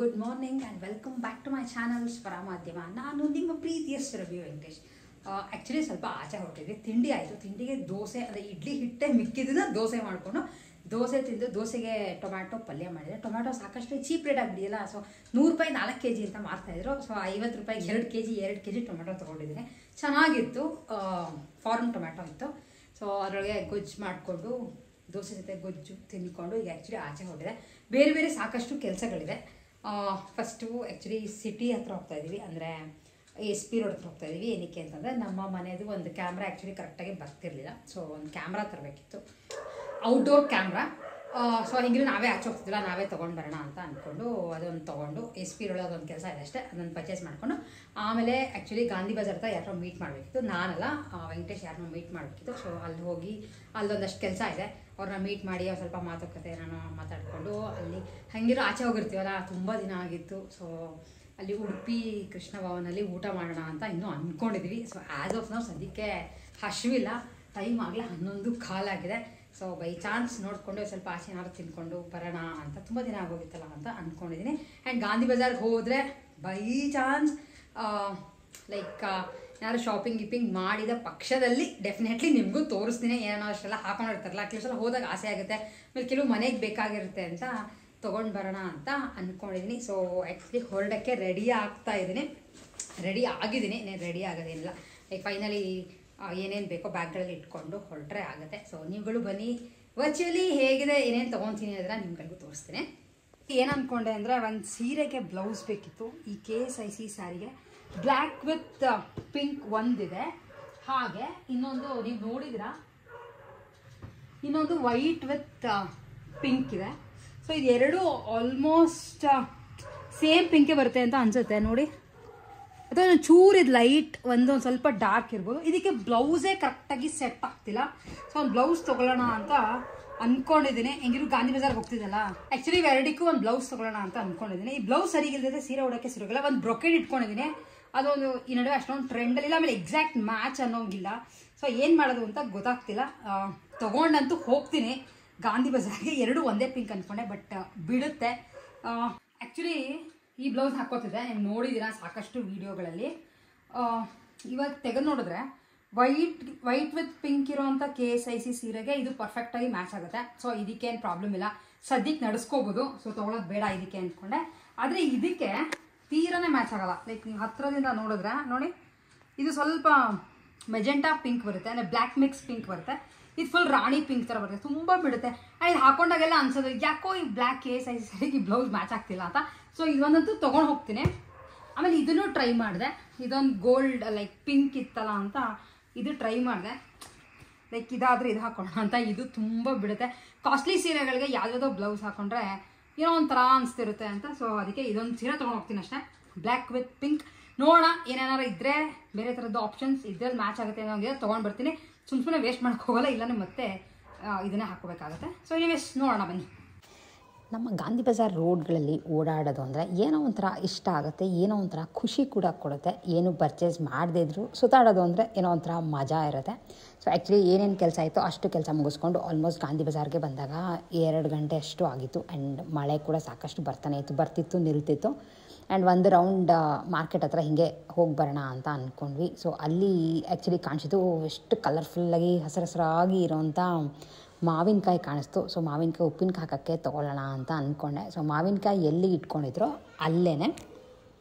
Good morning and welcome back to my channel Swara Madhyama. ನಾನು ನಿಮ್ಮ ಪ್ರೀತಿಯ ರವಿ ವೆಂಕಟೇಶ್. ಆ್ಯಕ್ಚುಲಿ ಸ್ವಲ್ಪ ಆಚೆ ಹೊರಟಿದ್ವಿ, ತಿಂಡಿ ಆಯಿತು. ತಿಂಡಿಗೆ ದೋಸೆ, ಅಂದರೆ ಇಡ್ಲಿ ಹಿಟ್ಟೆ ಮಿಕ್ಕಿದ್ದನ್ನ ದೋಸೆ ಮಾಡಿಕೊಂಡು ದೋಸೆ ತಿಂದು ದೋಸೆಗೆ ಟೊಮ್ಯಾಟೊ ಪಲ್ಯ ಮಾಡಿದೆ. ಟೊಮ್ಯಾಟೊ ಸಾಕಷ್ಟು ಚೀಪ್ ರೇಟ್ ಆಗಿಬಿಡಿಯಲ್ಲ. ಸೊ 100 ರೂಪಾಯಿ 4 kg ಅಂತ ಮಾರ್ತಾಯಿದ್ರು. ಸೊ 50 ರೂಪಾಯಿಗೆ 2 kg ಟೊಮ್ಯಾಟೊ ತೊಗೊಂಡಿದ್ದೀನಿ. ಚೆನ್ನಾಗಿತ್ತು, ಫಾರ್ಮ್ ಟೊಮ್ಯಾಟೊ ಇತ್ತು. ಸೊ ಅದರೊಳಗೆ ಗೊಜ್ಜು ಮಾಡಿಕೊಂಡು ದೋಸೆ ಜೊತೆ ಗೊಜ್ಜು ತಿಂದ್ಕೊಂಡು ಈಗ ಆ್ಯಕ್ಚುಲಿ ಆಚೆ ಹೊರಟಿದೆ. ಬೇರೆ ಬೇರೆ ಸಾಕಷ್ಟು ಕೆಲಸಗಳಿದೆ. ಫಸ್ಟು ಆ್ಯಕ್ಚುಲಿ ಸಿಟಿ ಹತ್ರ ಹೋಗ್ತಾಯಿದ್ದೀವಿ, ಅಂದರೆ SP ರೋಡ್ ಹತ್ರ ಹೋಗ್ತಾಯಿದ್ದೀವಿ. ಏನಕ್ಕೆ ಅಂತಂದರೆ ನಮ್ಮ ಮನೆಯದು ಒಂದು ಕ್ಯಾಮ್ರಾ ಆ್ಯಕ್ಚುಲಿ ಕರೆಕ್ಟಾಗಿ ಬರ್ತಿರ್ಲಿಲ್ಲ. ಸೊ ಒಂದು ಕ್ಯಾಮ್ರಾ ತರಬೇಕಿತ್ತು, ಔಟ್ಡೋರ್ ಕ್ಯಾಮ್ರಾ. ಸೊ ಹಿಂಗೆ ನಾವೇ ಆಚೆ ಹೋಗ್ತಿದ್ದಿಲ್ಲ, ನಾವೇ ತೊಗೊಂಡು ಬರೋಣ ಅಂತ ಅಂದ್ಕೊಂಡು ಅದೊಂದು ತೊಗೊಂಡು SP ರೋಡ್ ಅದೊಂದು ಕೆಲಸ ಇದೆ ಅಷ್ಟೇ, ಅದನ್ನು ಪರ್ಚೇಸ್ ಮಾಡಿಕೊಂಡು ಆಮೇಲೆ ಆ್ಯಕ್ಚುಲಿ ಗಾಂಧಿ ಬಜಾರ್ ಹತ್ರ ಯಾರೋ ಮೀಟ್ ಮಾಡಬೇಕಿತ್ತು. ನಾನಲ್ಲ, ವೆಂಕಟೇಶ್ ಯಾರನ್ನೋ ಮೀಟ್ ಮಾಡಬೇಕಿತ್ತು. ಸೊ ಅಲ್ಲಿ ಹೋಗಿ ಅಲ್ಲೊಂದಷ್ಟು ಕೆಲಸ ಇದೆ, ಅವ್ರನ್ನ ಮೀಟ್ ಮಾಡಿ ಅವ್ರು ಸ್ವಲ್ಪ ಮಾತುಕತೆ ನಾನು ಮಾತಾಡಿಕೊಂಡು ಅಲ್ಲಿ ಹಂಗಿರೋ ಆಚೆ ಹೋಗಿರ್ತೀವಲ್ಲ, ತುಂಬ ದಿನ ಆಗಿತ್ತು. ಸೊ ಅಲ್ಲಿ ಉಡುಪಿ ಕೃಷ್ಣ ಭವನಲ್ಲಿ ಊಟ ಮಾಡೋಣ ಅಂತ ಇನ್ನೂ ಅಂದ್ಕೊಂಡಿದ್ವಿ. ಸೊ ಆ್ಯಸ್ ಆಫ್ ನಾವು ಸದ್ಯಕ್ಕೆ ಹಶ್ವಿಲ್ಲ, ಟೈಮ್ ಆಗಲೇ 11:15 ಆಗಿದೆ. ಸೊ ಬೈ ಚಾನ್ಸ್ ನೋಡಿಕೊಂಡು ಸ್ವಲ್ಪ ಆಚೆ ಏನಾದ್ರು ತಿನ್ಕೊಂಡು ಬರೋಣ ಅಂತ, ತುಂಬ ದಿನ ಆಗೋಗಿತ್ತಲ್ಲ ಅಂತ ಅಂದ್ಕೊಂಡಿದ್ದೀನಿ. ಆ್ಯಂಡ್ ಗಾಂಧಿ ಬಜಾರ್ಗೆ ಹೋದರೆ ಬೈ ಚಾನ್ಸ್ ಲೈಕ್ ಏನಾದ್ರು ಶಾಪಿಂಗ್ ಮಾಡಿದ ಪಕ್ಷದಲ್ಲಿ ಡೆಫಿನೆಟ್ಲಿ ನಿಮಗೂ ತೋರಿಸ್ತೀನಿ. ಏನೋ ಅಷ್ಟೆಲ್ಲ ಹಾಕೊಂಡಿರ್ತಾರಲ್ಲ, ಕೆಲವು ಸಲ ಹೋದಾಗ ಆಸೆ ಆಗುತ್ತೆ, ಆಮೇಲೆ ಕೆಲವು ಮನೆಗೆ ಬೇಕಾಗಿರುತ್ತೆ ಅಂತ ತೊಗೊಂಡು ಬರೋಣ ಅಂತ ಅಂದ್ಕೊಂಡಿದ್ದೀನಿ. ಸೊ ಆ್ಯಕ್ಚುಲಿ ಹೊರಡೋಕ್ಕೆ ರೆಡಿ ಆಗಿದ್ದೀನಿ, ರೆಡಿ ಆಗೋದೇನಿಲ್ಲ. ಲೈಕ್ ಫೈನಲಿ ಏನೇನು ಬೇಕೋ ಬ್ಯಾಗ್ಗಳಲ್ಲಿ ಇಟ್ಕೊಂಡು ಹೊರಟ್ರೆ ಆಗುತ್ತೆ. ಸೊ ನೀವುಗಳು ಬನ್ನಿ, ವರ್ಚುವಲಿ ಹೇಗಿದೆ ಏನೇನು ತೊಗೊತೀನಿ ಅದನ್ನು ನಿಮ್ಗಳಿಗೂ ತೋರಿಸ್ತೀನಿ. ಏನು ಅಂದ್ಕೊಂಡೆ ಅಂದರೆ, ಒಂದು ಸೀರೆಗೆ ಬ್ಲೌಸ್ ಬೇಕಿತ್ತು. ಈ KSIC ಸ್ಯಾರಿಗೆ ಬ್ಲ್ಯಾಕ್ ವಿತ್ ಪಿಂಕ್ ಒಂದಿದೆ, ಹಾಗೆ ಇನ್ನೊಂದು ನೀವು ನೋಡಿದಿರಾ, ಇನ್ನೊಂದು ವೈಟ್ ವಿತ್ ಪಿಂಕ್ ಇದೆ. ಸೊ ಇದೆರಡು ಆಲ್ಮೋಸ್ಟ್ ಸೇಮ್ ಪಿಂಕೇ ಬರುತ್ತೆ ಅಂತ ಅನಿಸುತ್ತೆ ನೋಡಿ. ಅಥವಾ ಚೂರು ಇದು ಲೈಟ್, ಒಂದು ಸ್ವಲ್ಪ ಡಾರ್ಕ್ ಇರ್ಬೋದು. ಇದಕ್ಕೆ ಬ್ಲೌಸೇ ಕರೆಕ್ಟಾಗಿ ಸೆಟ್ ಆಗ್ತಿಲ್ಲ. ಸೊ ಒಂದು ಬ್ಲೌಸ್ ತೊಗೊಳ್ಳೋಣ ಅಂತ ಅಂದ್ಕೊಂಡಿದ್ದೀನಿ. ಹೆಂಗಿರು ಗಾಂಧಿ ಬಜಾರ್ಗೆ ಹೋಗ್ತಿದ್ದಲ್ಲ, ಆ್ಯಕ್ಚುಲಿ ಇವೆರಡಕ್ಕೂ ಒಂದು ಬ್ಲೌಸ್ ತೊಗೊಳ್ಳೋಣ ಅಂತ ಅಂದ್ಕೊಂಡಿದ್ದೀನಿ. ಈ ಬ್ಲೌಸ್ ಸರಿಗಿಲ್ಲದೆ ಸೀರೆ ಉಡೋಕ್ಕೆ ಸಿರೋಗಿಲ್ಲ. ಒಂದು ಬ್ರೊಕೆಡ್ ಇಟ್ಕೊಂಡಿದ್ದೀನಿ, ಅದೊಂದು ಈ ನಡುವೆ ಅಷ್ಟೊಂದು ಟ್ರೆಂಡಲ್ಲಿಲ್ಲ, ಆಮೇಲೆ ಎಕ್ಸಾಕ್ಟ್ ಮ್ಯಾಚ್ ಅನ್ನೋಂಗಿಲ್ಲ. ಸೊ ಏನು ಮಾಡೋದು ಅಂತ ಗೊತ್ತಾಗ್ತಿಲ್ಲ. ತೊಗೊಂಡಂತೂ ಹೋಗ್ತೀನಿ ಗಾಂಧಿ ಬಜಾರ್ಗೆ. ಎರಡು ಒಂದೇ ಪಿಂಕ್ ಅಂದ್ಕೊಂಡೆ, ಬಟ್ ಬಿಡುತ್ತೆ. ಆ್ಯಕ್ಚುಲಿ ಈ ಬ್ಲೌಸ್ ಹಾಕೋತಿದ್ದೆ, ನೀವು ನೋಡಿದ್ದೀರಾ ಸಾಕಷ್ಟು ವೀಡಿಯೋಗಳಲ್ಲಿ. ಇವಾಗ ತೆಗೆದು ನೋಡಿದ್ರೆ ವೈಟ್ ವಿತ್ ಪಿಂಕ್ ಇರೋವಂಥ KSIC ಸೀರೆಗೆ ಇದು ಪರ್ಫೆಕ್ಟಾಗಿ ಮ್ಯಾಚ್ ಆಗುತ್ತೆ. ಸೊ ಇದಕ್ಕೇನು ಪ್ರಾಬ್ಲಮ್ ಇಲ್ಲ, ಸದ್ಯಕ್ಕೆ ನಡೆಸ್ಕೋಬೋದು. ಸೊ ತೊಗೊಳೋದು ಬೇಡ ಇದಕ್ಕೆ ಅಂದ್ಕೊಂಡೆ. ಆದರೆ ಇದಕ್ಕೆ ತೀರನೇ ಮ್ಯಾಚ್ ಆಗಲ್ಲ. ಲೈಕ್ ನೀವು ಹತ್ತಿರದಿಂದ ನೋಡಿದ್ರೆ ನೋಡಿ, ಇದು ಸ್ವಲ್ಪ ಮೆಜೆಂಟಾ ಪಿಂಕ್ ಬರುತ್ತೆ, ಅಂದರೆ ಬ್ಲ್ಯಾಕ್ ಮಿಕ್ಸ್ ಪಿಂಕ್ ಬರುತ್ತೆ. ಇದು ಫುಲ್ ರಾಣಿ ಪಿಂಕ್ ಥರ ಬರುತ್ತೆ, ತುಂಬ ಬಿಡುತ್ತೆ. ಇದು ಹಾಕೊಂಡಾಗೆಲ್ಲ ಅನ್ಸೋದು ಯಾಕೋ ಈ ಬ್ಲ್ಯಾಕ್ KSIC ಸರಿಗೆ ಈ ಬ್ಲೌಸ್ ಮ್ಯಾಚ್ ಆಗ್ತಿಲ್ಲ ಅಂತ. ಸೊ ಇದೊಂದಂತೂ ತೊಗೊಂಡು ಹೋಗ್ತೀನಿ. ಆಮೇಲೆ ಇದನ್ನು ಟ್ರೈ ಮಾಡಿದೆ, ಇದೊಂದು ಗೋಲ್ಡ್ ಲೈಕ್ ಪಿಂಕ್ ಇತ್ತಲ್ಲ ಅಂತ ಇದು ಟ್ರೈ ಮಾಡಿದೆ. ಲೈಕ್ ಇದಾದರೆ ಇದು ಹಾಕೋಣ ಅಂತ. ಇದು ತುಂಬ ಬಿಡುತ್ತೆ. ಕಾಸ್ಟ್ಲಿ ಸೀರೆಗಳಿಗೆ ಯಾವುದಾದ್ರೂ ಬ್ಲೌಸ್ ಹಾಕೊಂಡ್ರೆ ಏನೋ ಒಂಥರ ಅನಿಸ್ತಿರುತ್ತೆ ಅಂತ. ಸೊ ಅದಕ್ಕೆ ಇದೊಂದು ಸೀರೆ ತೊಗೊಂಡು ಹೋಗ್ತೀನಿ ಅಷ್ಟೇ, ಬ್ಲ್ಯಾಕ್ ವಿತ್ ಪಿಂಕ್. ನೋಡೋಣ ಏನೇನಾರು ಇದ್ದರೆ, ಬೇರೆ ಥರದ್ದು ಆಪ್ಷನ್ಸ್ ಇದ್ರಲ್ಲಿ ಮ್ಯಾಚ್ ಆಗುತ್ತೆ ಅನ್ನೋಂಗಿದೆ ತೊಗೊಂಡು ಬರ್ತೀನಿ. ಸುಮ್ಮನೆ ವೇಸ್ಟ್ ಮಾಡೋಕ್ಕೆ ಹೋಗಲ್ಲ, ಇಲ್ಲಾಂದರೆ ಮತ್ತೆ ಇದನ್ನೇ ಹಾಕೋಬೇಕಾಗುತ್ತೆ. ಸೊ ನೀವೇಸ್ ನೋಡೋಣ ಬನ್ನಿ. ನಮ್ಮ ಗಾಂಧಿ ಬಜಾರ್ ರೋಡ್ಗಳಲ್ಲಿ ಓಡಾಡೋದು ಅಂದರೆ ಏನೋ ಒಂಥರ ಇಷ್ಟ ಆಗುತ್ತೆ, ಏನೋ ಒಂಥರ ಖುಷಿ ಕೂಡ ಕೊಡುತ್ತೆ. ಏನು ಪರ್ಚೇಸ್ ಮಾಡದೇ ಇದ್ದರೂ ಸುತ್ತಾಡೋದು ಅಂದರೆ ಏನೋ ಒಂಥರ ಮಜಾ ಇರುತ್ತೆ. ಸೊ ಆ್ಯಕ್ಚುಲಿ ಏನೇನು ಕೆಲಸ ಆಯಿತು ಅಷ್ಟು ಕೆಲಸ ಮುಗಿಸ್ಕೊಂಡು ಆಲ್ಮೋಸ್ಟ್ ಗಾಂಧಿ ಬಜಾರ್ಗೆ ಬಂದಾಗ 2 ಗಂಟೆ ಅಷ್ಟು ಆಗಿತ್ತು. ಆ್ಯಂಡ್ ಮಳೆ ಕೂಡ ಸಾಕಷ್ಟು ಬರ್ತಿತ್ತು ನಿಲ್ತಿತ್ತು. ಆ್ಯಂಡ್ ಒಂದು ರೌಂಡ್ ಮಾರ್ಕೆಟ್ ಹತ್ರ ಹೀಗೆ ಹೋಗಿ ಬರೋಣ ಅಂತ ಅಂದ್ಕೊಂಡ್ವಿ. ಸೊ ಅಲ್ಲಿ ಆ್ಯಕ್ಚುಲಿ ಕಾಣಿಸಿದ್ದು ಎಷ್ಟು ಕಲರ್ಫುಲ್ಲಾಗಿ ಹಸಿರಾಗಿ ಇರೋವಂಥ ಮಾವಿನಕಾಯಿ ಕಾಣಿಸ್ತು. ಸೊ ಮಾವಿನಕಾಯಿ ಉಪ್ಪಿನಕಾಯಿ ಹಾಕೋಕ್ಕೆ ತೊಗೊಳ್ಳೋಣ ಅಂತ ಅಂದ್ಕೊಂಡೆ. ಸೊ ಮಾವಿನಕಾಯಿ ಎಲ್ಲಿ ಇಟ್ಕೊಂಡಿದ್ರು ಅಲ್ಲೇ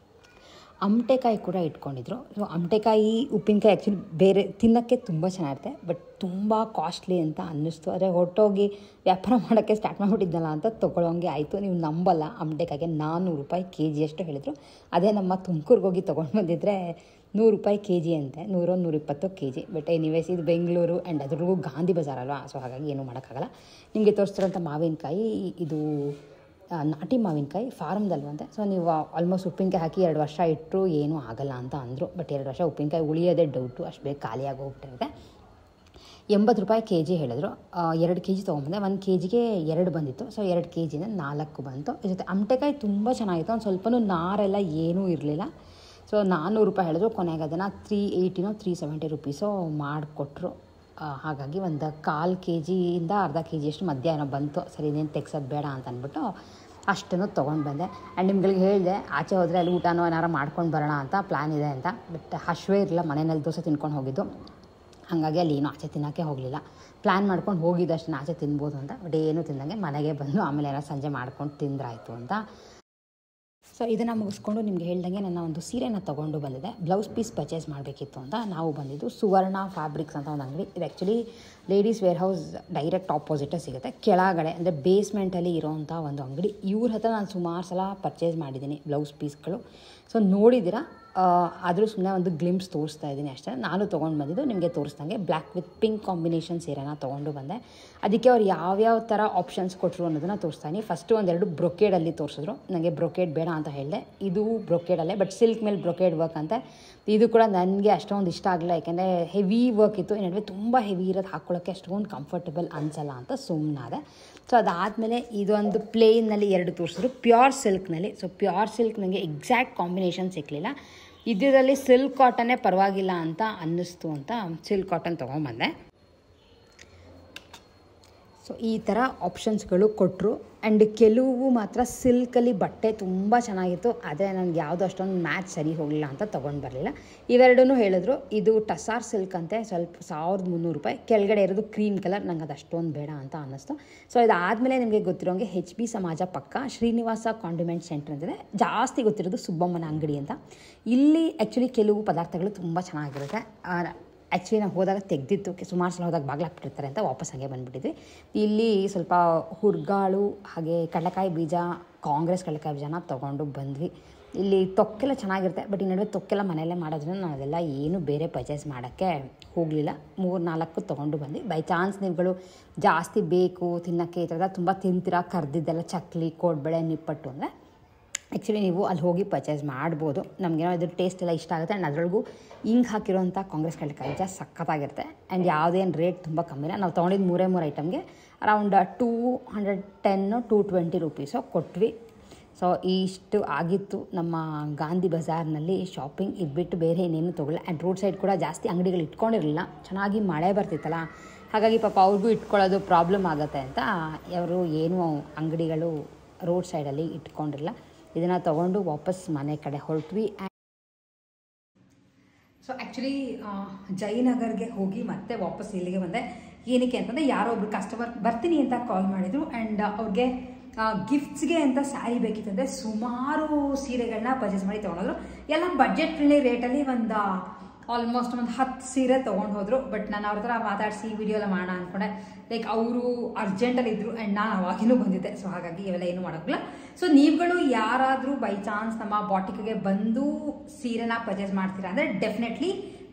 ಅಮಟೆಕಾಯಿ ಕೂಡ ಇಟ್ಕೊಂಡಿದ್ರು. ಸೊ ಅಮಟೆಕಾಯಿ ಉಪ್ಪಿನಕಾಯಿ ಆ್ಯಕ್ಚುಲಿ ಬೇರೆ ತಿನ್ನೋಕ್ಕೆ ತುಂಬ ಚೆನ್ನಾಗಿರುತ್ತೆ, ಬಟ್ ತುಂಬ ಕಾಸ್ಟ್ಲಿ ಅಂತ ಅನ್ನಿಸ್ತು. ಆದರೆ ಹೊರಟೋಗಿ ವ್ಯಾಪಾರ ಮಾಡೋಕ್ಕೆ ಸ್ಟಾರ್ಟ್ ಮಾಡಿಬಿಟ್ಟಿದ್ದಲ್ಲ ಅಂತ ತೊಗೊಳ್ಳೋಂಗೆ ಆಯಿತು. ನೀವು ನಂಬಲ್ಲ, ಅಮಟೆಕಾಯಿಗೆ 400 ರೂಪಾಯಿ kg ಅಷ್ಟು ಹೇಳಿದರು. ಅದೇ ನಮ್ಮ ತುಮಕೂರಿಗೆ ಹೋಗಿ ತೊಗೊಂಡು ಬಂದಿದ್ದರೆ 100 ರೂಪಾಯಿ kg ಅಂತೆ, 100-120 kg. ಬಟ್ ಎನಿವೇಸ್ ಇದು ಬೆಂಗಳೂರು ಆ್ಯಂಡ್ ಅದ್ರಿಗೂ ಗಾಂಧಿ ಬಜಾರ್ ಅಲ್ವಾ, ಸೊ ಹಾಗಾಗಿ ಏನೂ ಮಾಡೋಕ್ಕಾಗಲ್ಲ. ನಿಮಗೆ ತೋರಿಸ್ತಿರೋಂಥ ಮಾವಿನಕಾಯಿ ಇದು ನಾಟಿ ಮಾವಿನಕಾಯಿ ಫಾರ್ಮ್ದಲ್ವಂತೆ. ಸೊ ನೀವು ಆಲ್ಮೋಸ್ಟ್ ಉಪ್ಪಿನಕಾಯಿ ಹಾಕಿ 2 ವರ್ಷ ಇಟ್ಟರು ಏನೂ ಆಗಲ್ಲ ಅಂತ ಅಂದರು. ಬಟ್ 2 ವರ್ಷ ಉಪ್ಪಿನಕಾಯಿ ಉಳಿಯೋದೇ ಡೌಟು, ಅಷ್ಟು ಬೇಗ ಖಾಲಿಯಾಗಿ ಹೋಗ್ಬಿಟ್ಟಿರುತ್ತೆ. 80 ರೂಪಾಯಿ kg ಹೇಳಿದ್ರು. 2 kg ತೊಗೊಂಬಂದೆ. 1 kgಗೆ 2 ಬಂದಿತ್ತು. ಸೊ 2 kgನ 4 ಬಂತು. ಜೊತೆ ಅಮಟೆಕಾಯಿ ತುಂಬ ಚೆನ್ನಾಗಿತ್ತು, ಒಂದು ಸ್ವಲ್ಪನೂ ನಾರೆಲ್ಲ ಏನೂ ಇರಲಿಲ್ಲ. ಸೊ 400 ರೂಪಾಯಿ ಹೇಳಿದ್ರು. ಕೊನೆಗೆ ಅದನ್ನು 380 370 ರುಪೀಸು ಮಾಡಿಕೊಟ್ರು. ಹಾಗಾಗಿ ಒಂದು 1/4 kg ಇಂದ ಅರ್ಧ kg ಅಷ್ಟು ಮಧ್ಯಾಹ್ನ ಬಂತು. ಸರಿ ಇನ್ನೇನು ತೆಗ್ಸೋದು ಬೇಡ ಅಂತ ಅಂದ್ಬಿಟ್ಟು ಅಷ್ಟನ್ನು ತೊಗೊಂಡು ಬಂದೆ. ಆ್ಯಂಡ್ ನಿಮ್ಗಳಿಗೆ ಹೇಳಿದೆ ಆಚೆ ಹೋದರೆ ಅಲ್ಲಿ ಊಟನೋ ಏನಾರು ಮಾಡ್ಕೊಂಡು ಬರೋಣ ಅಂತ ಪ್ಲ್ಯಾನ್ ಇದೆ ಅಂತ. ಬಟ್ ಹಶ್ವೇ ಇರಲಿಲ್ಲ, ಮನೆಯಲ್ಲಿ ದೋಸೆ ತಿನ್ಕೊಂಡು ಹೋಗಿದ್ದು, ಹಾಗಾಗಿ ಅಲ್ಲಿ ಏನೂ ಆಚೆ ತಿನ್ನೋಕ್ಕೆ ಹೋಗಲಿಲ್ಲ. ಪ್ಲ್ಯಾನ್ ಮಾಡ್ಕೊಂಡು ಹೋಗಿದ್ದಷ್ಟು ಆಚೆ ತಿನ್ಬೋದು ಅಂತ. ಬಟ್ ಏನೂ ತಿಂದಂಗೆ ಮನೆಗೆ ಬಂದು ಆಮೇಲೆ ಏನೋ ಸಂಜೆ ಮಾಡ್ಕೊಂಡು ತಿಂದ್ರಾಯ್ತು ಅಂತ. ಸೊ ಇದನ್ನು ಮುಗಿಸ್ಕೊಂಡು ನಿಮ್ಗೆ ಹೇಳ್ದಂಗೆ ನನ್ನ ಒಂದು ಸೀರೆನ ತೊಗೊಂಡು ಬಂದಿದೆ. ಬ್ಲೌಸ್ ಪೀಸ್ ಪರ್ಚೇಸ್ ಮಾಡಬೇಕಿತ್ತು ಅಂತ ನಾವು ಬಂದಿದ್ದು ಸುವರ್ಣ ಫ್ಯಾಬ್ರಿಕ್ಸ್ ಅಂತ ಒಂದು ಅಂಗಡಿ. ಇದು actually ladies wear house direct ಆಪೋಸಿಟೇ ಸಿಗುತ್ತೆ, ಕೆಳಗಡೆ ಅಂದರೆ ಬೇಸ್ಮೆಂಟಲ್ಲಿ ಇರೋವಂಥ ಒಂದು ಅಂಗಡಿ. ಇವ್ರ ಹತ್ರ ನಾನು ಸುಮಾರು ಸಲ ಪರ್ಚೇಸ್ ಮಾಡಿದ್ದೀನಿ ಬ್ಲೌಸ್ ಪೀಸ್ಗಳು. ಸೊ ನೋಡಿದ್ದೀರಾ, ಆದರೂ ಸುಮ್ಮನೆ ಒಂದು ಗ್ಲಿಮ್ಸ್ ತೋರಿಸ್ತಾ ಇದ್ದೀನಿ ಅಷ್ಟೇ. ನಾನು ತೊಗೊಂಡು ಬಂದಿದ್ದು ನಿಮಗೆ ತೋರಿಸ್ದಂಗೆ ಬ್ಲ್ಯಾಕ್ ವಿತ್ ಪಿಂಕ್ ಕಾಂಬಿನೇಷನ್ ಸೀರೆನ ತೊಗೊಂಡು ಬಂದೆ. ಅದಕ್ಕೆ ಅವ್ರು ಯಾವ್ಯಾವ ಥರ ಆಪ್ಷನ್ಸ್ ಕೊಟ್ಟರು ಅನ್ನೋದನ್ನು ತೋರಿಸ್ತಾನೆ. ಫಸ್ಟು ಒಂದೆರಡು ಬ್ರೊಕೇಡಲ್ಲಿ ತೋರಿಸಿದ್ರು. ನನಗೆ ಬ್ರೊಕೇಡ್ ಬೇಡ ಅಂತ ಹೇಳಿದೆ. ಇದು ಬ್ರೊಕೇಡಲ್ಲೇ, ಬಟ್ ಸಿಲ್ಕ್ ಮೇಲೆ ಬ್ರೊಕೇಡ್ ವರ್ಕ್ ಅಂತ. ಇದು ಕೂಡ ನನಗೆ ಅಷ್ಟೊಂದು ಇಷ್ಟ ಆಗಲಿಲ್ಲ, ಯಾಕೆಂದರೆ ಹೆವಿ ವರ್ಕ್ ಇತ್ತು. ಈ ನಡುವೆ ತುಂಬ ಹೆವಿ ಇರೋದು ಹಾಕ್ಕೊಳ್ಳೋಕ್ಕೆ ಅಷ್ಟೊಂದು ಕಂಫರ್ಟಬಲ್ ಅನಿಸಲ್ಲ ಅಂತ ಸುಮ್ಮನಾದೆ. ಸೊ ಅದಾದಮೇಲೆ ಇದೊಂದು ಪ್ಲೇನಲ್ಲಿ 2 ತೋರಿಸಿದ್ರು ಪ್ಯೂರ್ ಸಿಲ್ಕ್ನಲ್ಲಿ. ಸೊ ಪ್ಯೂರ್ ಸಿಲ್ಕ್ ನನಗೆ ಎಕ್ಸಾಕ್ಟ್ ಕಾಂಬಿನೇಷನ್ ಸಿಕ್ಕಲಿಲ್ಲ. ಇದರಲ್ಲಿ ಸಿಲ್ಕ್ ಕಾಟನ್ನೇ ಪರವಾಗಿಲ್ಲ ಅಂತ ಅನ್ನಿಸ್ತು ಅಂತ ಸಿಲ್ಕ್ ಕಾಟನ್ ತೊಗೊಂಬಂದೆ. ಸೊ ಈ ಥರ ಆಪ್ಷನ್ಸ್ಗಳು ಕೊಟ್ಟರು. ಆ್ಯಂಡ್ ಕೆಲವು ಮಾತ್ರ ಸಿಲ್ಕಲ್ಲಿ ಬಟ್ಟೆ ತುಂಬ ಚೆನ್ನಾಗಿತ್ತು, ಆದರೆ ನನಗೆ ಯಾವುದೋ ಅಷ್ಟೊಂದು ಮ್ಯಾಚ್ ಸರಿ ಹೋಗಲಿಲ್ಲ ಅಂತ ತೊಗೊಂಡು ಬರಲಿಲ್ಲ. ಇವೆರಡೂ ಹೇಳಿದ್ರು. ಇದು ಟಸಾರ್ ಸಿಲ್ಕ್ ಅಂತೆ, ಸ್ವಲ್ಪ 1300 ರೂಪಾಯಿ. ಕೆಳಗಡೆ ಇರೋದು ಕ್ರೀಮ್ ಕಲರ್, ನಂಗೆ ಅದು ಅಷ್ಟೊಂದು ಬೇಡ ಅಂತ ಅನ್ನಿಸ್ತು. ಸೊ ಇದಾದಮೇಲೆ ನಿಮಗೆ ಗೊತ್ತಿರೋಂಗೆ HB ಸಮಾಜ ಪಕ್ಕ ಶ್ರೀನಿವಾಸ ಕಾಂಡಿಮೆಂಟ್ ಸೆಂಟರ್ ಅಂತಿದೆ. ಜಾಸ್ತಿ ಗೊತ್ತಿರೋದು ಸುಬ್ಬಮ್ಮನ ಅಂಗಡಿ ಅಂತ. ಇಲ್ಲಿ ಆ್ಯಕ್ಚುಲಿ ಕೆಲವು ಪದಾರ್ಥಗಳು ತುಂಬ ಚೆನ್ನಾಗಿರುತ್ತೆ. ಆ್ಯಕ್ಚುಲಿ ನಾವು ಹೋದಾಗ ತೆಗೆದಿತ್ತು, ಸುಮಾರು ಸಲ ಹೋದಾಗ ಬಾಗಿಲಾಕ್ಬಿಟ್ಟಿರ್ತಾರೆ ಅಂತ ವಾಪಸ್ ಹಾಗೆ ಬಂದುಬಿಟ್ಟಿದ್ವಿ. ಇಲ್ಲಿ ಸ್ವಲ್ಪ ಹುರ್ಗಾಳು ಹಾಗೆ ಕಡಲೆಕಾಯಿ ಬೀಜ, ಕಾಂಗ್ರೆಸ್ ಕಡಲೆಕಾಯಿ ಬೀಜನ ತೊಗೊಂಡು ಬಂದ್ವಿ. ಇಲ್ಲಿ ತೊಕ್ಕೆಲ್ಲ ಚೆನ್ನಾಗಿರುತ್ತೆ, ಬಟ್ ಈ ನಡುವೆ ತೊಕ್ಕೆಲ್ಲ ಮನೆಯಲ್ಲೇ ಮಾಡೋದ್ರಿಂದ ನಾನು ಅದೆಲ್ಲ ಏನು ಬೇರೆ ಪರ್ಚೇಸ್ ಮಾಡೋಕ್ಕೆ ಹೋಗಲಿಲ್ಲ. 3-4 ತೊಗೊಂಡು ಬಂದು. ಬೈ ಚಾನ್ಸ್ ನೀವುಗಳು ಜಾಸ್ತಿ ಬೇಕು ತಿನ್ನೋಕ್ಕೆ, ಈ ಥರದ ತುಂಬ ತಿಂತೀರಾ, ಕರ್ದಿದ್ದೆಲ್ಲ ಚಕ್ಲಿ, ಕೋಡ್ಬಳೆ, ನಿಪ್ಪಟ್ಟು ಅಂದರೆ ಆ್ಯಕ್ಚುಲಿ ನೀವು ಅಲ್ಲಿ ಹೋಗಿ ಪರ್ಚೇಸ್ ಮಾಡ್ಬೋದು. ನಮಗೇನೋ ಇದ್ರ ಟೇಸ್ಟ್ ಎಲ್ಲ ಇಷ್ಟ ಆಗುತ್ತೆ. ಆ್ಯಂಡ್ ಅದರೊಳಗೂ ಹಿಂಗೆ ಹಾಕಿರೋಂಥ ಕಾಂಗ್ರೆಸ್ ಕಡಲೆಕಾಯಿ ಬೀಜ ಸಖತ್ತಾಗಿರುತ್ತೆ. ಆ್ಯಂಡ್ ಯಾವುದೇನು ರೇಟ್ ತುಂಬ ಕಮ್ಮಿನ. ನಾವು ತೊಗೊಂಡಿದ್ದು 3 ಐಟಮ್ಗೆ ಅರೌಂಡ್ 210-220 ರುಪೀಸು ಕೊಟ್ವಿ. ಸೊ ಇಷ್ಟು ಆಗಿತ್ತು ನಮ್ಮ ಗಾಂಧಿ ಬಜಾರ್ನಲ್ಲಿ ಶಾಪಿಂಗ್. ಇದು ಬಿಟ್ಟು ಬೇರೆ ಏನೇನು ತೊಗೊಳ್ಳ. ಆ್ಯಂಡ್ ರೋಡ್ ಸೈಡ್ ಕೂಡ ಜಾಸ್ತಿ ಅಂಗಡಿಗಳು ಇಟ್ಕೊಂಡಿರಲಿಲ್ಲ, ಚೆನ್ನಾಗಿ ಮಳೆ ಬರ್ತಿತ್ತಲ್ಲ, ಹಾಗಾಗಿ ಪಾಪ ಅವ್ರಿಗೂ ಇಟ್ಕೊಳ್ಳೋದು ಪ್ರಾಬ್ಲಮ್ ಆಗುತ್ತೆ ಅಂತ ಅವರು ಏನೂ ಅಂಗಡಿಗಳು ರೋಡ್ ಸೈಡಲ್ಲಿ ಇಟ್ಕೊಂಡಿರಲಿಲ್ಲ. ಇದನ್ನು ತೊಗೊಂಡು ವಾಪಸ್ ಮನೆ ಕಡೆ ಹೊರಟ್ವಿ. ಸೊ ಆ್ಯಕ್ಚುಲಿ ಜಯನಗರ್ಗೆ ಹೋಗಿ ಮತ್ತೆ ವಾಪಸ್ ಇಲ್ಲಿಗೆ ಬಂದೆ. ಏನಕ್ಕೆ ಅಂತಂದರೆ ಯಾರೋ ಒಬ್ರು ಕಸ್ಟಮರ್ ಬರ್ತೀನಿ ಅಂತ ಕಾಲ್ ಮಾಡಿದರು. ಆ್ಯಂಡ್ ಅವ್ರಿಗೆ ಗಿಫ್ಟ್ಸ್ಗೆ ಅಂತ ಸ್ಯಾರಿ ಬೇಕಿತ್ತಂದರೆ ಸುಮಾರು ಸೀರೆಗಳನ್ನ ಪರ್ಚೇಸ್ ಮಾಡಿ ತೊಗೊಂಡೋದ್ರು. ಎಲ್ಲ ಬಡ್ಜೆಟ್ ಫ್ರೆಂಡ್ಲಿ ರೇಟಲ್ಲಿ ಆಲ್ಮೋಸ್ಟ್ ಒಂದು 10 ಸೀರೆ ತೊಗೊಂಡು ಹೋದರು. ಬಟ್ ನಾನು ಅವ್ರ ಹತ್ರ ಮಾತಾಡಿಸಿ ವಿಡಿಯೋ ಎಲ್ಲ ಮಾಡೋಣ ಅಂದ್ಕೊಂಡೆ. ಲೈಕ್ ಅವರು ಅರ್ಜೆಂಟಲ್ಲಿ ಇದ್ದರು ಆ್ಯಂಡ್ ನಾನು ಅವಾಗಿನೂ ಬಂದಿದ್ದೆ. ಸೊ ಹಾಗಾಗಿ ಇವೆಲ್ಲ ಏನೂ ಮಾಡೋಕ್ಕಿಲ್ಲ. ಸೊ ನೀವುಗಳು ಯಾರಾದರೂ ಬೈ ಚಾನ್ಸ್ ನಮ್ಮ ಬಾಟಿಕ್ಗೆ ಬಂದು ಸೀರೆನ ಪರ್ಚೇಸ್ ಮಾಡ್ತೀರಾ ಅಂದರೆ ಡೆಫಿನೆಟ್ಲಿ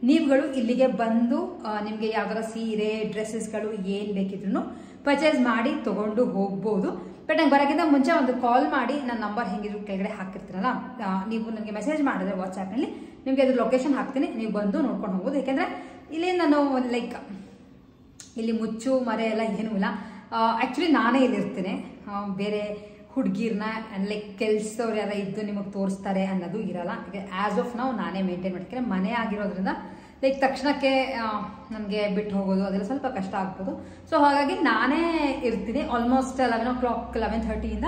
ನೀವುಗಳು ಇಲ್ಲಿಗೆ ಬಂದು ನಿಮಗೆ ಯಾವ್ದಾರ ಸೀರೆ, ಡ್ರೆಸ್ಸಸ್ಗಳು ಏನು ಬೇಕಿದ್ರು ಪರ್ಚೇಸ್ ಮಾಡಿ ತೊಗೊಂಡು ಹೋಗ್ಬೋದು. ಬಟ್ ನಂಗೆ ಬರೋಕ್ಕಿಂತ ಮುಂಚೆ ಒಂದು ಕಾಲ್ ಮಾಡಿ ನನ್ನ ನಂಬರ್ ಹೆಂಗಿದ್ರು ಕೆಳಗಡೆ ಹಾಕಿರ್ತೀರಲ್ಲ, ನೀವು ನನಗೆ ಮೆಸೇಜ್ ಮಾಡಿದ್ರೆ ವಾಟ್ಸಾಪ್ನಲ್ಲಿ ನಿಮಗೆ ಅದ್ರ ಲೊಕೇಶನ್ ಹಾಕ್ತೀನಿ, ನೀವು ಬಂದು ನೋಡ್ಕೊಂಡು ಹೋಗ್ಬೋದು. ಯಾಕೆಂದರೆ ಇಲ್ಲಿ ನಾನು ಲೈಕ್ ಇಲ್ಲಿ ಮುಚ್ಚು ಮರೆ ಎಲ್ಲ ಏನೂ ಇಲ್ಲ. ಆ್ಯಕ್ಚುಲಿ ನಾನೇ ಇಲ್ಲಿರ್ತೀನಿ, ಬೇರೆ ಹುಡುಗಿರ್ನ ಲೈಕ್ ಕೆಲಸದವ್ರು ಯಾರ ಇದ್ದು ನಿಮಗೆ ತೋರಿಸ್ತಾರೆ ಅನ್ನೋದು ಇರಲ್ಲ. ಆ್ಯಸ್ ಆಫ್ ನಾವು ನಾನೇ ಮೇಂಟೈನ್ ಮಾಡ್ತೀನಿ. ಮನೆ ಆಗಿರೋದ್ರಿಂದ ಲೈಕ್ ತಕ್ಷಣಕ್ಕೆ ನನಗೆ ಬಿಟ್ಟು ಹೋಗೋದು ಅದೆಲ್ಲ ಸ್ವಲ್ಪ ಕಷ್ಟ ಆಗ್ಬೋದು. ಸೊ ಹಾಗಾಗಿ ನಾನೇ ಇರ್ತೀನಿ. ಆಲ್ಮೋಸ್ಟ್ 11 o'clock 11:30ಇಂದ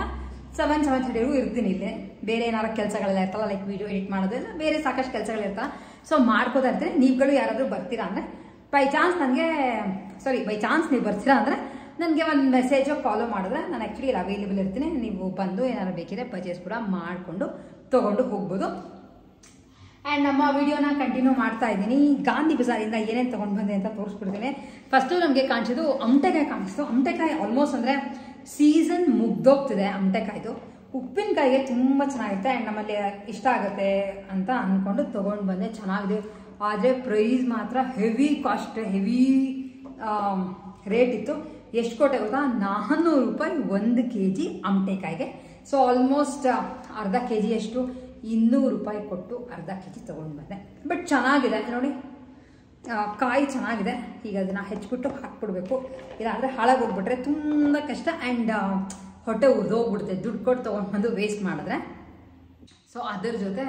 7-7:30ವರೆಗೂ ಇರ್ತೀನಿ ಇಲ್ಲಿ. ಬೇರೆ ಏನಾರು ಕೆಲಸಗಳೆಲ್ಲ ಇರ್ತಲ್ಲ, ಲೈಕ್ ವಿಡಿಯೋ ಎಡಿಟ್ ಮಾಡೋದೆಲ್ಲ ಬೇರೆ ಸಾಕಷ್ಟು ಕೆಲಸಗಳಿರ್ತಲ್ಲ. ಸೊ ಮಾಡ್ಕೋತಾ ಇರ್ತೀನಿ. ನೀವುಗಳು ಯಾರಾದರೂ ಬರ್ತೀರಾ ಅಂದರೆ ಬೈ ಚಾನ್ಸ್ ನೀವು ಬರ್ತೀರಾ ಅಂದರೆ ನನಗೆ ಒಂದು ಮೆಸೇಜೋ ಕಾಲೋ ಮಾಡಿದ್ರೆ ನಾನು ಆ್ಯಕ್ಚುಲಿ ಇಲ್ಲಿ ಅವೈಲೇಬಲ್ ಇರ್ತೀನಿ. ನೀವು ಬಂದು ಏನಾದ್ರು ಬೇಕಿದ್ರೆ ಪರ್ಚೇಸ್ ಕೂಡ ಮಾಡಿಕೊಂಡು ತೊಗೊಂಡು ಹೋಗ್ಬೋದು. ಆ್ಯಂಡ್ ನಮ್ಮ ವಿಡಿಯೋನ ಕಂಟಿನ್ಯೂ ಮಾಡ್ತಾ ಇದ್ದೀನಿ. ಗಾಂಧಿ ಬಜಾರಿಂದ ಏನೇನು ತೊಗೊಂಡು ಬಂದೆ ಅಂತ ತೋರಿಸ್ಬಿಡ್ತೀನಿ. ಫಸ್ಟು ನಮಗೆ ಕಾಣಿಸಿದ್ದು ಅಮಟೆಕಾಯಿ ಕಾಣಿಸ್ತು. ಅಮಟೆಕಾಯಿ ಆಲ್ಮೋಸ್ಟ್ ಅಂದರೆ ಸೀಸನ್ ಮುಗ್ದೋಗ್ತಿದೆ ಅಮಟೆಕಾಯ್ದು. ಉಪ್ಪಿನಕಾಯಿಗೆ ತುಂಬ ಚೆನ್ನಾಗಿರುತ್ತೆ ಆ್ಯಂಡ್ ನಮ್ಮಲ್ಲಿ ಇಷ್ಟ ಆಗುತ್ತೆ ಅಂತ ಅಂದ್ಕೊಂಡು ತೊಗೊಂಡು ಬಂದೆ. ಚೆನ್ನಾಗಿದೆ, ಆದರೆ ಪ್ರೈಸ್ ಮಾತ್ರ ಹೆವಿ ಕಾಸ್ಟ್, ಹೆವಿ ರೇಟ್ ಇತ್ತು. ಎಷ್ಟು ಕೊಟ್ಟೆ ಗೊತ್ತಾ? 400 ರೂಪಾಯಿ 1 kg ಅಮಟೆಕಾಯಿಗೆ. ಸೊ ಆಲ್ಮೋಸ್ಟ್ ಅರ್ಧ kg ಎಷ್ಟು 200 ರೂಪಾಯಿ ಕೊಟ್ಟು ಅರ್ಧ kg ತೊಗೊಂಡು ಬಂದೆ. ಬಟ್ ಚೆನ್ನಾಗಿದೆ ನೋಡಿ, ಕಾಯಿ ಚೆನ್ನಾಗಿದೆ. ಈಗ ಅದನ್ನು ಹೆಚ್ಚಿಬಿಟ್ಟು ಹಾಕ್ಬಿಡ್ಬೇಕು, ಇಲ್ಲಾಂದರೆ ಹಾಳಾಗೋಗ್ಬಿಟ್ರೆ ತುಂಬ ಕಷ್ಟ ಆ್ಯಂಡ್ ಹೊಟ್ಟೆ ಉರಿದೋಗ್ಬಿಡುತ್ತೆ ದುಡ್ಡು ಕೊಟ್ಟು ತೊಗೊಂಡು ಬಂದು ವೇಸ್ಟ್ ಮಾಡಿದ್ರೆ. ಸೊ ಅದರ ಜೊತೆ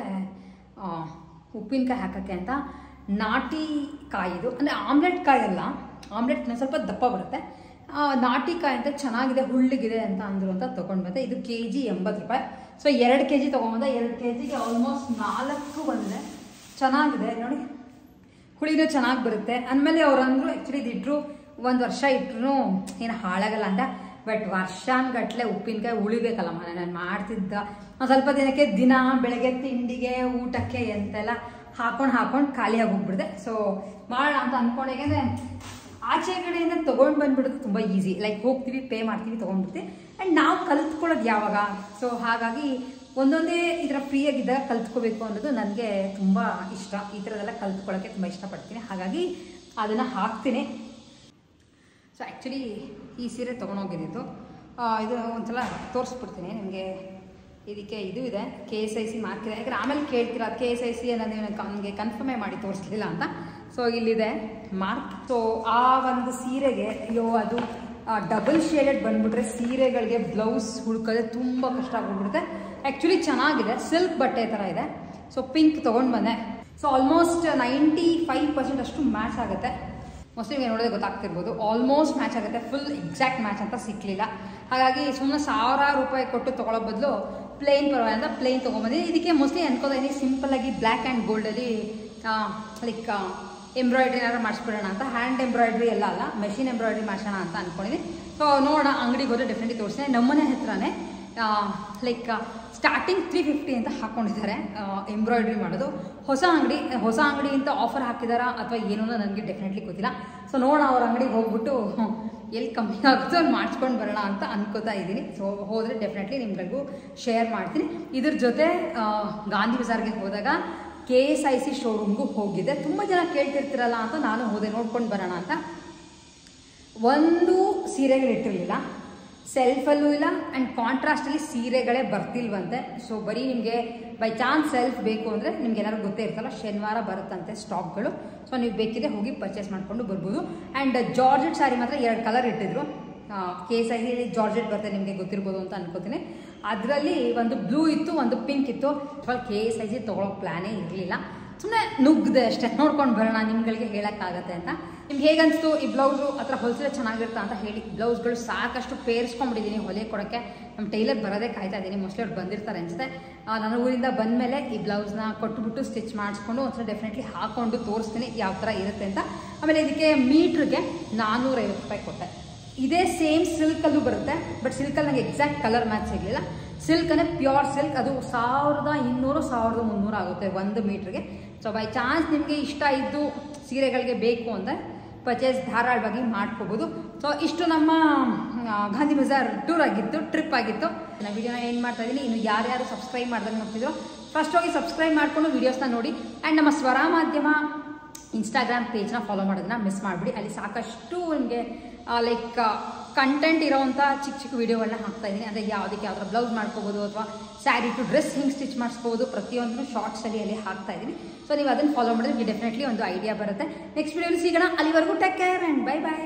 ಉಪ್ಪಿನಕಾಯಿ ಹಾಕೋಕ್ಕೆ ಅಂತ ನಾಟಿ ಕಾಯಿದು, ಅಂದರೆ ಆಮ್ಲೆಟ್ ಕಾಯಿ ಅಲ್ಲ, ಆಮ್ಲೆಟ್ ಸ್ವಲ್ಪ ದಪ್ಪ ಬರುತ್ತೆ. ನಾಟಿಕಾಯಿ ಅಂತ ಚೆನ್ನಾಗಿದೆ, ಹುಳ್ಳಿಗಿದೆ ಅಂತ ಅಂದರು ಅಂತ ತೊಗೊಂಡು ಬಂದೆ. ಇದು kg 80 ರೂಪಾಯಿ. So 2 kg ತೊಗೊಂಬಂದೆ. 2 kgಗೆ ಆಲ್ಮೋಸ್ಟ್ 4 ಬಂದಿದೆ. ಚೆನ್ನಾಗಿದೆ ನೋಡಿ, ಹುಳಿನೂ ಚೆನ್ನಾಗಿ ಬರುತ್ತೆ. ಅಂದಮೇಲೆ ಅವ್ರು ಅಂದರು ಆ್ಯಕ್ಚುಲಿ ಇದಿಟ್ಟರು 1 ವರ್ಷ ಇಟ್ಟರು ಏನು ಹಾಳಾಗಲ್ಲ ಅಂತ. ಬಟ್ ವರ್ಷಾನ್ಗಟ್ಲೆ ಉಪ್ಪಿನಕಾಯಿ ಉಳಿಬೇಕಲ್ಲಮ್ಮ. ನಾನು ಮಾಡ್ತಿದ್ದ ಸ್ವಲ್ಪ ದಿನಕ್ಕೆ ದಿನ ಬೆಳಗ್ಗೆ ತಿಂಡಿಗೆ ಊಟಕ್ಕೆ ಎಂತೆಲ್ಲ ಹಾಕೊಂಡು ಖಾಲಿಯಾಗಿ ಹೋಗ್ಬಿಡಿದೆ. ಸೊ ಮಾಡೋಣ ಅಂತ ಅಂದ್ಕೊಂಡು, ಯಾಕೆಂದರೆ ಆಚೆ ಕಡೆಯಿಂದ ತೊಗೊಂಡು ಬಂದುಬಿಡೋದು ತುಂಬ ಈಸಿ. ಲೈಕ್ ಹೋಗ್ತೀವಿ, ಪೇ ಮಾಡ್ತೀವಿ, ತೊಗೊಂಡ್ಬಿಡ್ತೀವಿ. ಆ್ಯಂಡ್ ನಾವು ಕಲ್ತ್ಕೊಳ್ಳೋದು ಯಾವಾಗ? ಸೊ ಹಾಗಾಗಿ ಒಂದೊಂದೇ ಈ ಥರ ಫ್ರೀಯಾಗಿದ್ದಾಗ ಕಲ್ತ್ಕೋಬೇಕು ಅನ್ನೋದು ನನಗೆ ತುಂಬ ಇಷ್ಟ. ಈ ಥರದ್ದೆಲ್ಲ ಕಲ್ತ್ಕೊಳ್ಳೋಕ್ಕೆ ತುಂಬ ಇಷ್ಟಪಡ್ತೀನಿ. ಹಾಗಾಗಿ ಅದನ್ನು ಹಾಕ್ತೀನಿ. ಸೊ ಆ್ಯಕ್ಚುಲಿ ಈ ಸೀರೆ ತೊಗೊಂಡೋಗಿದ್ದು ಇದು ಒಂದ್ಸಲ ತೋರಿಸ್ಬಿಡ್ತೀನಿ ನಿಮಗೆ. ಇದಕ್ಕೆ ಇದು ಇದೆ, KSIC ಮಾರ್ಕ್ ಇದೆ. ಯಾಕಂದರೆ ಆಮೇಲೆ ಕೇಳ್ತೀರ ಅದು KSIC ಅನ್ನೋದು ನನಗೆ ಕನ್ಫರ್ಮೇ ಮಾಡಿ ತೋರಿಸ್ಲಿಲ್ಲ ಅಂತ. ಸೊ ಇಲ್ಲಿದೆ ಮಾರ್ಕ್. ಸೊ ಆ ಒಂದು ಸೀರೆಗೆ ಅಯ್ಯೋ ಅದು ಡಬಲ್ ಶೇಡೆಡ್ ಬಂದುಬಿಟ್ರೆ ಸೀರೆಗಳಿಗೆ ಬ್ಲೌಸ್ ಹುಡ್ಕೋದೆ ತುಂಬ ಕಷ್ಟ ಆಗಿಬಿಡುತ್ತೆ. ಆ್ಯಕ್ಚುಲಿ ಚೆನ್ನಾಗಿದೆ, ಸಿಲ್ಕ್ ಬಟ್ಟೆ ಥರ ಇದೆ. ಸೊ ಪಿಂಕ್ ತೊಗೊಂಡು ಬಂದೆ. ಸೊ ಆಲ್ಮೋಸ್ಟ್ 95% ಅಷ್ಟು ಮ್ಯಾಚ್ ಆಗುತ್ತೆ. ಮೋಸ್ಟ್ಲಿ ನಿಮಗೆ ನೋಡೋದೇ ಗೊತ್ತಾಗ್ತಿರ್ಬೋದು, ಆಲ್ಮೋಸ್ಟ್ ಮ್ಯಾಚ್ ಆಗುತ್ತೆ. ಫುಲ್ ಎಕ್ಸಾಕ್ಟ್ ಮ್ಯಾಚ್ ಅಂತ ಸಿಕ್ಕಲಿಲ್ಲ. ಹಾಗಾಗಿ ಸುಮ್ಮನೆ 1000 ರೂಪಾಯಿ ಕೊಟ್ಟು ತೊಗೊಳ್ಳೋ ಬದಲು ಪ್ಲೇನ್ ಪರವಾಗಿಲ್ಲ ಪ್ಲೇನ್ ತೊಗೊಂಬಂದಿದ್ದೀನಿ. ಇದಕ್ಕೆ ಮೋಸ್ಟ್ಲಿ ಅನ್ಕೋತೀನಿ ಸಿಂಪಲ್ಲಾಗಿ ಬ್ಲ್ಯಾಕ್ ಆ್ಯಂಡ್ ಗೋಲ್ಡಲ್ಲಿ ಲೈಕ್ ಎಂಬ್ರಾಯ್ಡ್ರಿ ಏನಾದ್ರು ಮಾಡಿಸ್ಬಿಡೋಣ ಅಂತ. ಹ್ಯಾಂಡ್ ಎಂಬ್ರಾಯ್ಡ್ರಿ ಎಲ್ಲ ಅಲ್ಲ, ಮೆಷಿನ್ ಎಂಬ್ರಾಯ್ಡ್ರಿ ಮಾಡಿಸೋಣ ಅಂತ ಅಂದ್ಕೊಂಡಿದ್ದೀನಿ. ಸೊ ನೋಡೋಣ, ಅಂಗಡಿಗೆ ಹೋದರೆ ಡೆಫಿನೆಟ್ಲಿ ತೋರಿಸ್ತೀನಿ. ನಮ್ಮನೆ ಹತ್ರನೇ ಲೈಕ್ ಸ್ಟಾರ್ಟಿಂಗ್ 350 ಅಂತ ಹಾಕ್ಕೊಂಡಿದ್ದಾರೆ ಎಂಬ್ರಾಯ್ಡ್ರಿ ಮಾಡೋದು. ಹೊಸ ಅಂಗಡಿ ಅಂತ ಆಫರ್ ಹಾಕಿದಾರಾ ಅಥವಾ ಏನೋ ನನಗೆ ಡೆಫಿನೆಟ್ಲಿ ಗೊತ್ತಿಲ್ಲ. ಸೊ ನೋಡೋಣ, ಅವ್ರ ಅಂಗಡಿಗೆ ಹೋಗ್ಬಿಟ್ಟು ಎಲ್ಲಿ ಕಮ್ಮಿ ಆಗುತ್ತೋ ಅಲ್ಲಿ ಮಾಡಿಸ್ಕೊಂಡು ಬರೋಣ ಅಂತ ಅನ್ಕೋತಾ ಇದ್ದೀನಿ. ಸೊ ಹೋದರೆ ಡೆಫಿನೆಟ್ಲಿ ನಿಮ್ಗಳಿಗೂ ಶೇರ್ ಮಾಡ್ತೀನಿ. ಇದ್ರ ಜೊತೆ ಗಾಂಧಿ ಬಜಾರ್ಗೆ ಹೋದಾಗ KSIC ಶೋರೂಮ್ಗೂ ಹೋಗಿದ್ದೆ. ತುಂಬ ಜನ ಕೇಳ್ತಿರ್ತಿರಲ್ಲ ಅಂತ ನಾನು ಹೋದೆ ನೋಡ್ಕೊಂಡು ಬರೋಣ ಅಂತ. ಒಂದು ಸೀರೆಗಳಿಟ್ಟಿರಲಿಲ್ಲ, ಸೆಲ್ಫಲ್ಲೂ ಇಲ್ಲ, ಆ್ಯಂಡ್ ಕಾಂಟ್ರಾಸ್ಟಲ್ಲಿ ಸೀರೆಗಳೇ ಬರ್ತಿಲ್ವಂತೆ. ಸೊ ಬರೀ ನಿಮಗೆ ಬೈ ಚಾನ್ಸ್ ಸೆಲ್ಫ್ ಬೇಕು ಅಂದರೆ ನಿಮ್ಗೆ ಏನಾದ್ರು ಗೊತ್ತೇ ಇರ್ತಲ್ಲ, ಶನಿವಾರ ಬರುತ್ತಂತೆ ಸ್ಟಾಕ್ಗಳು. ಸೊ ನೀವು ಬೇಕಿದೆ ಹೋಗಿ ಪರ್ಚೇಸ್ ಮಾಡಿಕೊಂಡು ಬರ್ಬೋದು. ಆ್ಯಂಡ್ ಜಾರ್ಜೆಟ್ ಸ್ಯಾರಿ ಮಾತ್ರ 2 ಕಲರ್ ಇಟ್ಟಿದ್ರು. KSIC ಜಾರ್ಜೆಟ್ ಬರ್ತದೆ, ನಿಮಗೆ ಗೊತ್ತಿರ್ಬೋದು ಅಂತ ಅನ್ಕೋತೀನಿ. ಅದರಲ್ಲಿ ಒಂದು ಬ್ಲೂ ಇತ್ತು, ಒಂದು ಪಿಂಕ್ ಇತ್ತು. KSIC ತೊಗೊಳೋ ಪ್ಲ್ಯಾನೇ ಇರಲಿಲ್ಲ. ಸುಮ್ಮನೆ ನುಗ್ಗಿದೆ ಅಷ್ಟೇ, ನೋಡ್ಕೊಂಡು ಬರೋಣ ನಿಮ್ಗಳಿಗೆ ಹೇಳೋಕ್ಕಾಗತ್ತೆ ಅಂತ. ನಿಮ್ಗೆ ಹೇಗನ್ನಿಸ್ತು ಈ ಬ್ಲೌಸು ಹತ್ರ ಹೊಲಿಸಿದ್ರೆ ಚೆನ್ನಾಗಿರುತ್ತೆ ಅಂತ ಹೇಳಿ. ಬ್ಲೌಸ್ಗಳು ಸಾಕಷ್ಟು ಪೇರಿಸ್ಕೊಂಡ್ಬಿಟ್ಟಿದ್ದೀನಿ ಹೊಲಿಗೆ ಕೊಡೋಕ್ಕೆ. ನಮ್ಮ ಟೈಲರ್ ಬರೋದೇ ಕಾಯ್ತಾ ಇದ್ದೀನಿ. ಮೋಸ್ಟ್ಲಿ ಅವ್ರು ಬಂದಿರ್ತಾರೆ ಅನಿಸುತ್ತೆ. ನಾನು ಊರಿಂದ ಬಂದಮೇಲೆ ಈ ಬ್ಲೌಸ್ನ ಕೊಟ್ಬಿಟ್ಟು ಸ್ಟಿಚ್ ಮಾಡಿಸ್ಕೊಂಡು ಒಂದ್ಸಲ ಡೆಫಿನೆಟ್ಲಿ ಹಾಕ್ಕೊಂಡು ತೋರಿಸ್ತೀನಿ ಯಾವ ಥರ ಇರುತ್ತೆ ಅಂತ. ಆಮೇಲೆ ಇದಕ್ಕೆ ಮೀಟ್ರಿಗೆ 450 ರೂಪಾಯಿ ಕೊಟ್ಟೆ. ಇದೇ ಸೇಮ್ ಸಿಲ್ಕಲ್ಲೂ ಬರುತ್ತೆ, ಬಟ್ ಸಿಲ್ಕಲ್ಲಿ ನನಗೆ ಎಕ್ಸಾಕ್ಟ್ ಕಲರ್ ಮ್ಯಾಚ್ ಸಿಗಲಿಲ್ಲ. ಸಿಲ್ಕ್ ಅಂದರೆ ಪ್ಯೂರ್ ಸಿಲ್ಕ್, ಅದು 1200 1300 ಆಗುತ್ತೆ 1 ಮೀಟ್ರಿಗೆ. ಸೊ ಬೈ ಚಾನ್ಸ್ ನಿಮಗೆ ಇಷ್ಟ ಇದ್ದು ಸೀರೆಗಳಿಗೆ ಬೇಕು ಅಂದರೆ ಪರ್ಚೇಸ್ ಧಾರಾಳವಾಗಿ ಮಾಡ್ಕೋಬೋದು. ಸೊ ಇಷ್ಟು ನಮ್ಮ ಗಾಂಧಿ ಬಜಾರ್ ಟೂರ್ ಆಗಿತ್ತು, ಟ್ರಿಪ್ ಆಗಿತ್ತು. ನಾನು ವಿಡಿಯೋನ ಏನು ಮಾಡ್ತಾ ಇದ್ದೀನಿ, ಇನ್ನು ಯಾರ್ಯಾರು ಸಬ್ಸ್ಕ್ರೈಬ್ ಮಾಡ್ದಂಗೆ ನೋಡ್ತಿದ್ರು ಫಸ್ಟ್ ಹೋಗಿ ಸಬ್ಸ್ಕ್ರೈಬ್ ಮಾಡಿಕೊಂಡು ವೀಡಿಯೋಸ್ನ ನೋಡಿ. ಆ್ಯಂಡ್ ನಮ್ಮ ಸ್ವರ ಮಾಧ್ಯಮ ಇನ್ಸ್ಟಾಗ್ರಾಮ್ ಪೇಜ್ನ ಫಾಲೋ ಮಾಡೋದನ್ನ ಮಿಸ್ ಮಾಡಿಬಿಡಿ. ಅಲ್ಲಿ ಸಾಕಷ್ಟು ನಿಮಗೆ ಲೈಕ್ ಕಂಟೆಂಟ್ ಇರೋವಂಥ ಚಿಕ್ಕ ವೀಡಿಯೋಗಳನ್ನ ಹಾಕ್ತಾ ಇದ್ದೀನಿ. ಅಂದರೆ ಯಾವುದಕ್ಕೆ ಯಾವ ಥರ ಬ್ಲೌಸ್ ಮಾಡ್ಕೋಬೋದು ಅಥವಾ ಸ್ಯಾರಿ ಟು ಡ್ರೆಸ್ ಹಿಂಗೆ ಸ್ಟಿಚ್ ಮಾಡಿಸ್ಕೋಬೋದು, ಪ್ರತಿಯೊಂದನ್ನು ಶಾರ್ಟ್ಸಲ್ಲಿ ಅಲ್ಲಿ ಹಾಕ್ತಾ ಇದ್ದೀನಿ. ಸೊ ನೀವು ಅದನ್ನು ಫಾಲೋ ಮಾಡಿದ್ರೆ ನಿಮಗೆ ಡೆಫಿನೆಟ್ಲಿ ಒಂದು ಐಡಿಯಾ ಬರುತ್ತೆ. ನೆಕ್ಸ್ಟ್ ವೀಡಿಯೋಲಿ ಸಿಗೋಣ. ಅಲ್ಲಿವರೆಗೂ take care and bye bye.